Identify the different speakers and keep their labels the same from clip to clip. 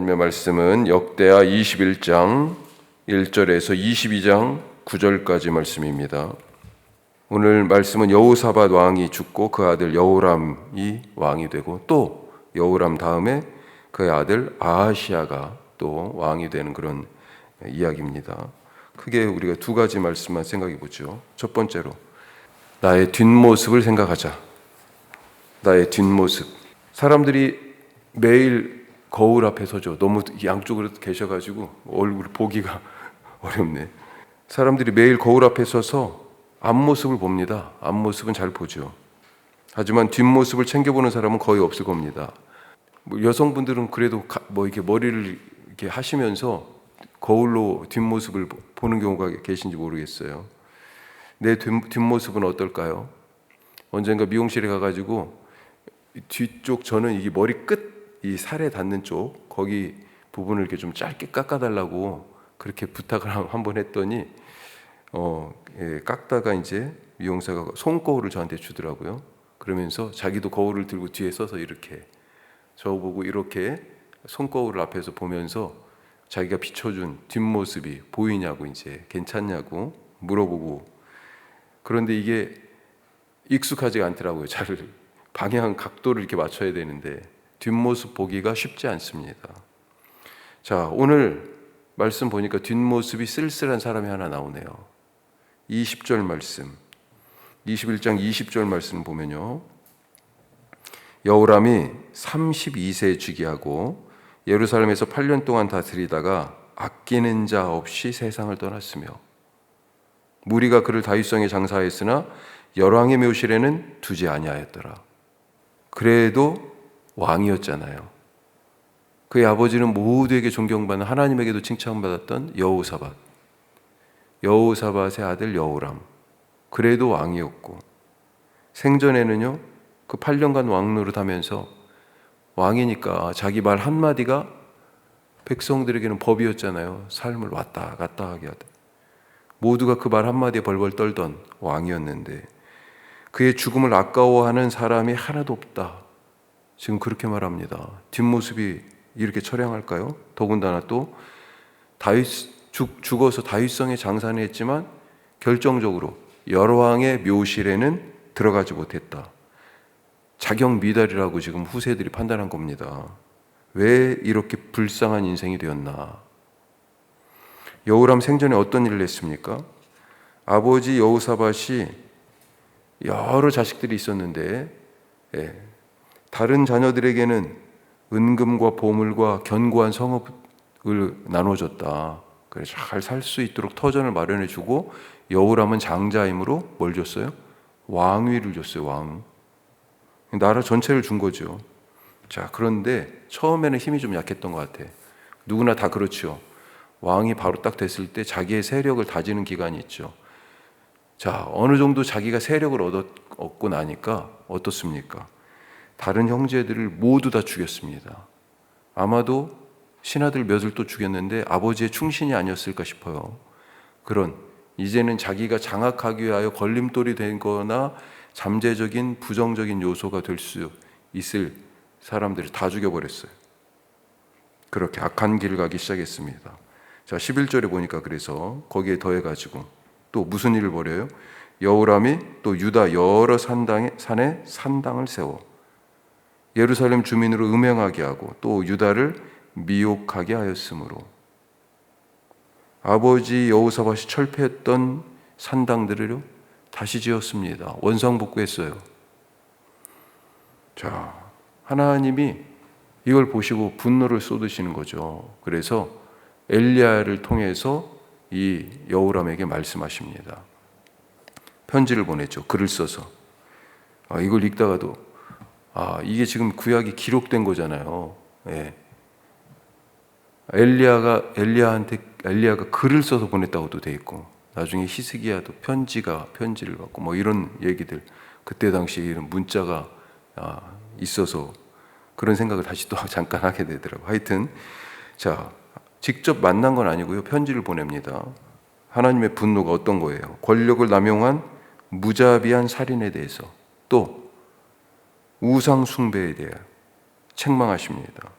Speaker 1: 하나님의 말씀은 역대하 21장 1절에서 22장 9절까지 말씀입니다. 오늘 말씀은 여호사밧 왕이 죽고 그 아들 여호람이 왕이 되고 또 여호람 다음에 그의 아들 아하시야가 또 왕이 되는 그런 이야기입니다. 크게 우리가 두 가지 말씀만 생각해 보죠. 첫 번째로 나의 뒷모습을 생각하자. 나의 뒷모습. 사람들이 매일 거울 앞에 서죠. 너무 양쪽으로 계셔가지고 얼굴 보기가 어렵네. 사람들이 매일 거울 앞에 서서 앞모습을 봅니다. 앞모습은 잘 보죠. 하지만 뒷모습을 챙겨보는 사람은 거의 없을 겁니다. 여성분들은 그래도 이렇게 머리를 이렇게 하시면서 거울로 뒷모습을 보는 경우가 계신지 모르겠어요. 내 뒷모습은 어떨까요? 언젠가 미용실에 가가지고 뒤쪽 저는 이게 머리 끝 이 살에 닿는 쪽 거기 부분을 이렇게 좀 짧게 깎아달라고 그렇게 부탁을 한번 했더니 깎다가 이제 미용사가 손거울을 저한테 주더라고요. 그러면서 자기도 거울을 들고 뒤에 서서 이렇게 저보고 이렇게 손거울 앞에서 보면서 자기가 비춰준 뒷모습이 보이냐고 이제 괜찮냐고 물어보고, 그런데 이게 익숙하지가 않더라고요. 잘 방향 각도를 이렇게 맞춰야 되는데 뒷모습 보기가 쉽지 않습니다. 자, 오늘 말씀 보니까 뒷모습이 쓸쓸한 사람이 하나 나오네요. 20절 말씀, 21장 20절 말씀 보면요, 여호람이 32세에 즉위하고 예루살렘에서 8년 동안 다스리다가 아끼는 자 없이 세상을 떠났으며 무리가 그를 다윗성에 장사하였으나 열왕의 묘실에는 두지 아니하였더라. 그래도 왕이었잖아요. 그의 아버지는 모두에게 존경받는, 하나님에게도 칭찬받았던 여호사밧, 여호사밧의 아들 여호람. 그래도 왕이었고 생전에는요, 그 8년간 왕 노릇하면서 왕이니까 자기 말 한마디가 백성들에게는 법이었잖아요. 삶을 왔다 갔다 하게 하다. 모두가 그 말 한마디에 벌벌 떨던 왕이었는데 그의 죽음을 아까워하는 사람이 하나도 없다. 지금 그렇게 말합니다. 뒷모습이 이렇게 처량할까요? 더군다나 또 죽어서 다윗성에 장사는 했지만 결정적으로 열왕의 묘실에는 들어가지 못했다. 자격 미달이라고 지금 후세들이 판단한 겁니다. 왜 이렇게 불쌍한 인생이 되었나? 여호람 생전에 어떤 일을 했습니까? 아버지 여호사밧이 여러 자식들이 있었는데 다른 자녀들에게는 은금과 보물과 견고한 성읍을 나눠줬다. 그래서 잘 살 수 있도록 터전을 마련해주고, 여호람은 장자이므로 뭘 줬어요? 왕위를 줬어요. 왕. 나라 전체를 준 거죠. 자, 그런데 처음에는 힘이 좀 약했던 것 같아. 누구나 다 그렇죠. 왕이 바로 딱 됐을 때 자기의 세력을 다지는 기간이 있죠. 자, 어느 정도 자기가 세력을 얻고 나니까 어떻습니까? 다른 형제들을 모두 다 죽였습니다. 아마도 신하들 몇을 또 죽였는데 아버지의 충신이 아니었을까 싶어요. 그런, 이제는 자기가 장악하기 위하여 걸림돌이 되거나 잠재적인 부정적인 요소가 될 수 있을 사람들을 다 죽여버렸어요. 그렇게 악한 길을 가기 시작했습니다. 자, 11절에 보니까 그래서 거기에 더해가지고 또 무슨 일을 벌여요? 여호람이 또 유다 여러 산에 산당을 세워 예루살렘 주민으로 음행하게 하고 또 유다를 미혹하게 하였으므로 아버지 여호사밧이 철폐했던 산당들을 다시 지었습니다. 원상복구했어요. 자, 하나님이 이걸 보시고 분노를 쏟으시는 거죠. 그래서 엘리야를 통해서 이 여호람에게 말씀하십니다. 편지를 보냈죠. 글을 써서. 이걸 읽다가도 이게 지금 구약이 기록된 거잖아요. 예. 엘리야가 글을 써서 보냈다고도 돼 있고, 나중에 히스기야도 편지를 받고 이런 얘기들, 그때 당시에 이런 문자가 있어서 그런 생각을 다시 또 잠깐 하게 되더라고요. 하여튼 자, 직접 만난 건 아니고요. 편지를 보냅니다. 하나님의 분노가 어떤 거예요? 권력을 남용한 무자비한 살인에 대해서, 또 우상 숭배에 대해 책망하십니다.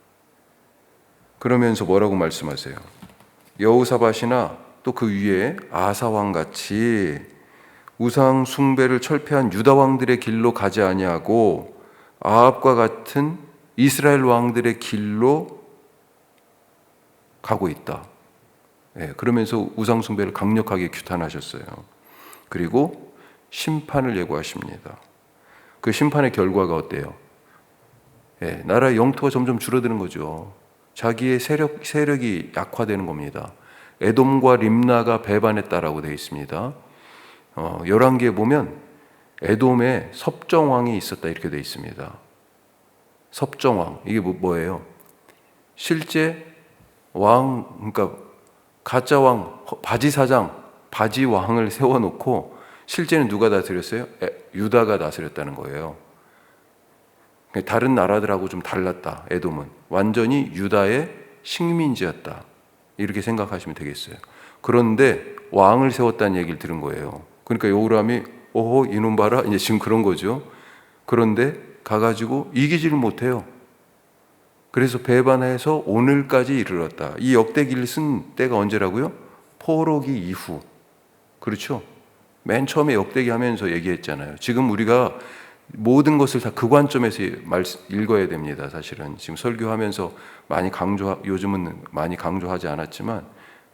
Speaker 1: 그러면서 뭐라고 말씀하세요? 여호사밧이나 또 그 위에 아사왕 같이 우상 숭배를 철폐한 유다 왕들의 길로 가지 아니하고 아합과 같은 이스라엘 왕들의 길로 가고 있다. 그러면서 우상 숭배를 강력하게 규탄하셨어요. 그리고 심판을 예고하십니다. 그 심판의 결과가 어때요? 나라의 영토가 점점 줄어드는 거죠. 자기의 세력이 약화되는 겁니다. 에돔과 림나가 배반했다라고 되어 있습니다. 열왕기에 보면 에돔에 섭정왕이 있었다 이렇게 되어 있습니다. 섭정왕, 이게 뭐예요? 실제 왕, 그러니까 가짜 왕, 바지사장, 바지왕을 세워놓고 실제는 누가 다스렸어요? 유다가 다스렸다는 거예요. 다른 나라들하고 좀 달랐다. 에돔은 완전히 유다의 식민지였다. 이렇게 생각하시면 되겠어요. 그런데 왕을 세웠다는 얘기를 들은 거예요. 그러니까 여호람이 오호 이놈 봐라 이제 지금 그런 거죠. 그런데 가가지고 이기지를 못해요. 그래서 배반해서 오늘까지 이르렀다. 이 역대기를 쓴 때가 언제라고요? 포로기 이후. 그렇죠? 맨 처음에 역대기 하면서 얘기했잖아요. 지금 우리가 모든 것을 다 그 관점에서 읽어야 됩니다. 사실은 지금 설교하면서 요즘은 많이 강조하지 않았지만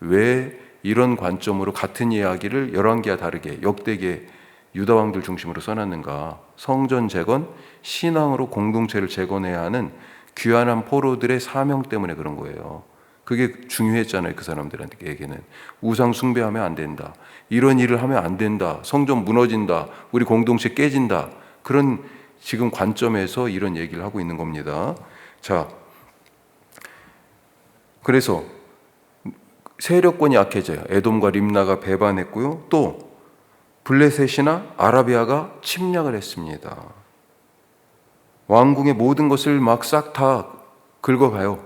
Speaker 1: 왜 이런 관점으로 같은 이야기를 열왕기와 다르게 역대기에 유다 왕들 중심으로 써놨는가? 성전 재건, 신앙으로 공동체를 재건해야 하는 귀환한 포로들의 사명 때문에 그런 거예요. 그게 중요했잖아요. 그 사람들에게는 우상 숭배하면 안 된다. 이런 일을 하면 안 된다. 성전 무너진다. 우리 공동체 깨진다. 그런 지금 관점에서 이런 얘기를 하고 있는 겁니다. 자, 그래서 세력권이 약해져요. 에돔과 림나가 배반했고요. 또 블레셋이나 아라비아가 침략을 했습니다. 왕궁의 모든 것을 막 싹 다 긁어가요.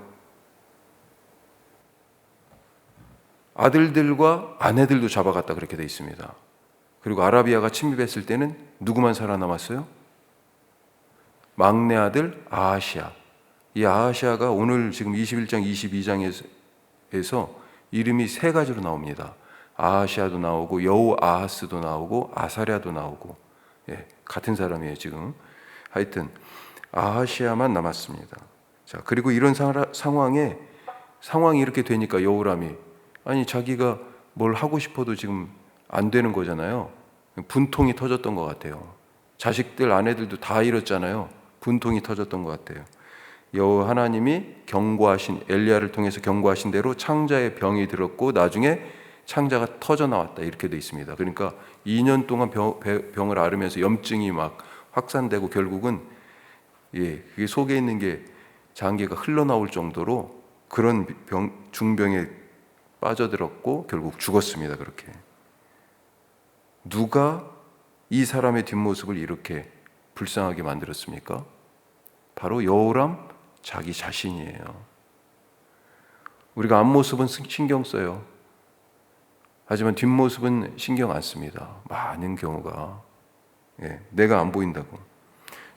Speaker 1: 아들들과 아내들도 잡아갔다 그렇게 돼 있습니다. 그리고 아라비아가 침입했을 때는 누구만 살아남았어요? 막내 아들 아하시아. 이 아하시아가 오늘 지금 21장, 22장에서 이름이 세 가지로 나옵니다. 아하시아도 나오고 여호아하스도 나오고 아사랴도 나오고 같은 사람이에요 지금. 하여튼 아하시아만 남았습니다. 자, 그리고 이런 상황이 이렇게 되니까 여호람이 아니 자기가 뭘 하고 싶어도 지금 안 되는 거잖아요. 분통이 터졌던 것 같아요. 자식들 아내들도 다 잃었잖아요. 분통이 터졌던 것 같아요. 여호와 하나님이 경고하신 엘리야를 통해서 경고하신 대로 창자의 병이 들었고 나중에 창자가 터져 나왔다 이렇게 돼 있습니다. 그러니까 2년 동안 병을 앓으면서 염증이 막 확산되고 결국은 그게 속에 있는 게 장기가 흘러나올 정도로 그런 중병에 빠져들었고 결국 죽었습니다. 그렇게 누가 이 사람의 뒷모습을 이렇게 불쌍하게 만들었습니까? 바로 여호람 자기 자신이에요. 우리가 앞모습은 신경 써요. 하지만 뒷모습은 신경 안 씁니다. 많은 경우가 내가 안 보인다고.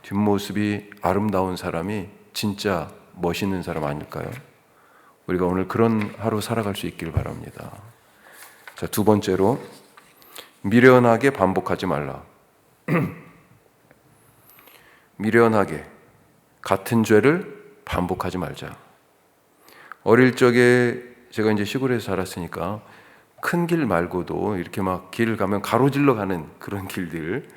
Speaker 1: 뒷모습이 아름다운 사람이 진짜 멋있는 사람 아닐까요? 우리가 오늘 그런 하루 살아갈 수 있기를 바랍니다. 자, 두 번째로 미련하게 반복하지 말라. 미련하게 같은 죄를 반복하지 말자. 어릴 적에 제가 이제 시골에서 자랐으니까 큰 길 말고도 이렇게 막 길을 가면 가로질러 가는 그런 길들.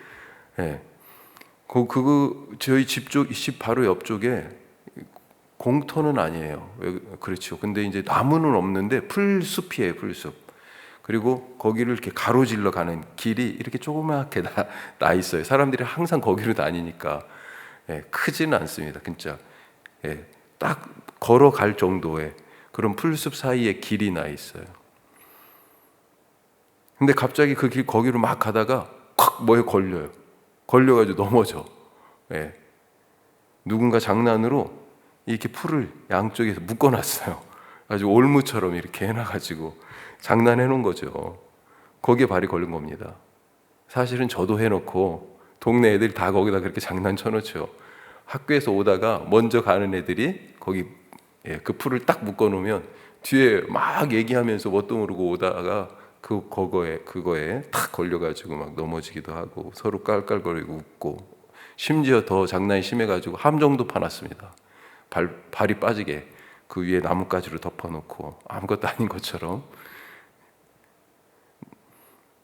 Speaker 1: 저희 집 바로 옆쪽에 공터는 아니에요. 그렇죠. 근데 이제 나무는 없는데 풀숲이에요, 풀숲. 그리고 거기를 이렇게 가로질러 가는 길이 이렇게 조그맣게 나 있어요. 사람들이 항상 거기로 다니니까 크지는 않습니다. 진짜 딱 걸어갈 정도의 그런 풀숲 사이에 길이 나 있어요. 근데 갑자기 그 길 거기로 막 가다가 콱 뭐에 걸려요. 걸려가지고 넘어져. 누군가 장난으로 이렇게 풀을 양쪽에서 묶어놨어요. 아주 올무처럼 이렇게 해놔가지고 장난해 놓은 거죠. 거기에 발이 걸린 겁니다. 사실은 저도 해놓고 동네 애들이 다 거기다 그렇게 장난쳐 놓죠. 학교에서 오다가 먼저 가는 애들이 거기 그 풀을 딱 묶어놓으면 뒤에 막 얘기하면서 뭣도 모르고 오다가 그거에 탁 걸려가지고 막 넘어지기도 하고 서로 깔깔거리고 웃고, 심지어 더 장난이 심해가지고 함정도 파놨습니다. 발이 빠지게 그 위에 나뭇가지로 덮어놓고 아무것도 아닌 것처럼.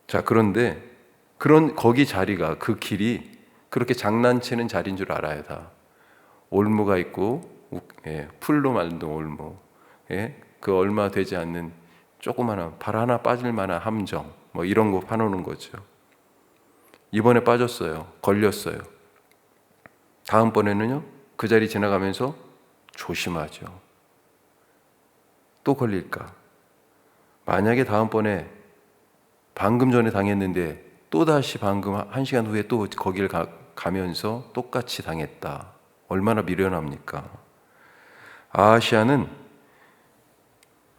Speaker 1: 자, 그런데 거기 자리가, 그 길이 그렇게 장난치는 자리인 줄 알아야 다. 올무가 있고, 풀로 만든 올무, 그 얼마 되지 않는 조그마한 발 하나 빠질 만한 함정, 뭐 이런 거 파놓는 거죠. 이번에 빠졌어요. 걸렸어요. 다음번에는요, 그 자리 지나가면서 조심하죠. 또 걸릴까? 만약에 다음번에 방금 전에 당했는데 또다시 방금 1시간 후에 또 거기를 가면서 똑같이 당했다. 얼마나 미련합니까? 아하시아는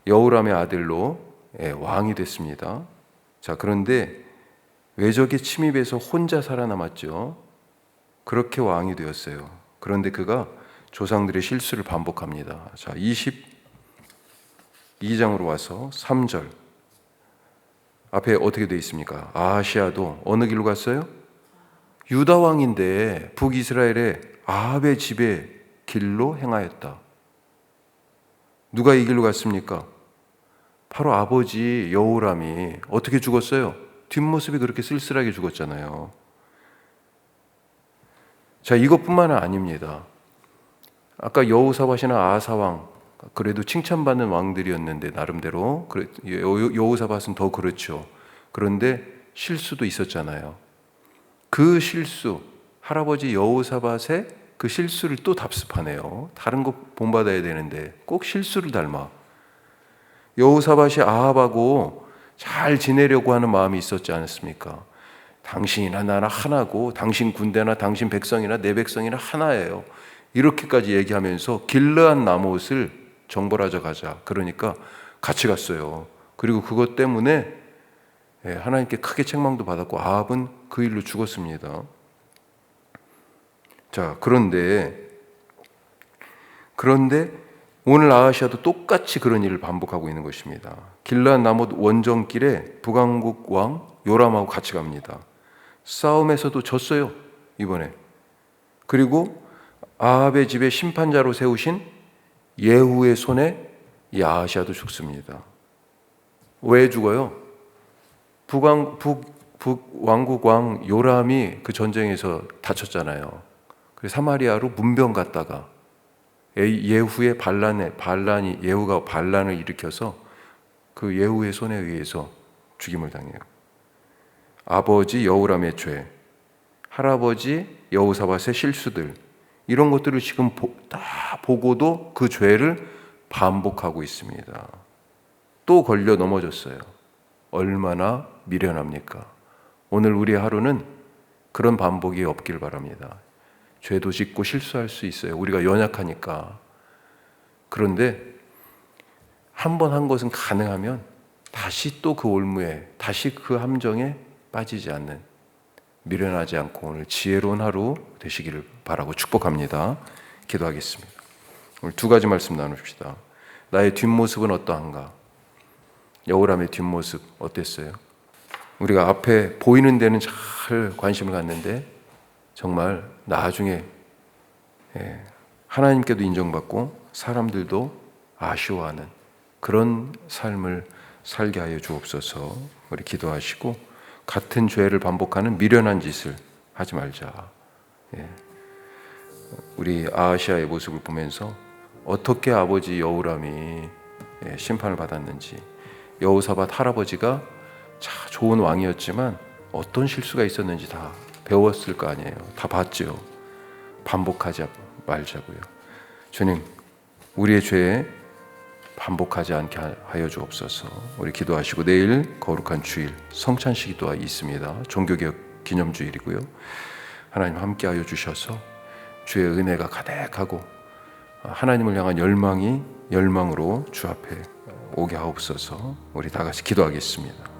Speaker 1: 여호람의 아들로 왕이 됐습니다. 자, 그런데 외적의 침입에서 혼자 살아남았죠. 그렇게 왕이 되었어요. 그런데 그가 조상들의 실수를 반복합니다. 자, 22장으로 와서 3절 앞에 어떻게 되어 있습니까? 아하시아도 어느 길로 갔어요? 유다 왕인데 북이스라엘의 아합의 집의 길로 행하였다. 누가 이 길로 갔습니까? 바로 아버지 여호람이. 어떻게 죽었어요? 뒷모습이 그렇게 쓸쓸하게 죽었잖아요. 자, 이것뿐만은 아닙니다. 아까 여호사밧이나 아하사왕, 그래도 칭찬받는 왕들이었는데 나름대로 여호사밧은 더 그렇죠. 그런데 실수도 있었잖아요. 그 실수, 할아버지 여호사밧의 그 실수를 또 답습하네요. 다른 거 본받아야 되는데 꼭 실수를 닮아. 여호사밧이 아합하고 잘 지내려고 하는 마음이 있었지 않았습니까? 당신이나 나나 하나고, 당신 군대나 당신 백성이나 내 백성이나 하나예요. 이렇게까지 얘기하면서 길르앗 나못을 정벌하러 가자. 그러니까 같이 갔어요. 그리고 그것 때문에 하나님께 크게 책망도 받았고 아합은 그 일로 죽었습니다. 자, 그런데 오늘 아하시아도 똑같이 그런 일을 반복하고 있는 것입니다. 길르앗 나못 원정길에 북왕국 왕 요람하고 같이 갑니다. 싸움에서도 졌어요, 이번에. 그리고 아합의 집에 심판자로 세우신 예후의 손에 이 아하시아도 죽습니다. 왜 죽어요? 북왕국 왕 요람이 그 전쟁에서 다쳤잖아요. 그래서 사마리아로 문병 갔다가 예후의 예후가 반란을 일으켜서 그 예후의 손에 의해서 죽임을 당해요. 아버지 여호람의 죄, 할아버지 여호사밧의 실수들, 이런 것들을 지금 다 보고도 그 죄를 반복하고 있습니다. 또 걸려 넘어졌어요. 얼마나 미련합니까? 오늘 우리의 하루는 그런 반복이 없길 바랍니다. 죄도 짓고 실수할 수 있어요. 우리가 연약하니까. 그런데 한 번 한 것은 가능하면 다시 또 그 올무에, 다시 그 함정에 빠지지 않는, 미련하지 않고 오늘 지혜로운 하루 되시기를 바라고 축복합니다. 기도하겠습니다. 오늘 두 가지 말씀 나눕시다. 나의 뒷모습은 어떠한가? 여호람의 뒷모습 어땠어요? 우리가 앞에 보이는 데는 잘 관심을 갖는데 정말 나중에 하나님께도 인정받고 사람들도 아쉬워하는 그런 삶을 살게 하여 주옵소서. 우리 기도하시고 같은 죄를 반복하는 미련한 짓을 하지 말자. 우리 아하시아의 모습을 보면서 어떻게 아버지 여호람이 심판을 받았는지, 여호사밧 할아버지가 참 좋은 왕이었지만 어떤 실수가 있었는지 다 배웠을 거 아니에요. 다 봤죠. 반복하지 말자고요. 주님, 우리의 죄에 반복하지 않게 하여 주옵소서. 우리 기도하시고 내일 거룩한 주일 성찬식 기도가 있습니다. 종교개혁 기념주일이고요. 하나님 함께 하여 주셔서 주의 은혜가 가득하고 하나님을 향한 열망으로 주 앞에 오게 하옵소서. 우리 다 같이 기도하겠습니다.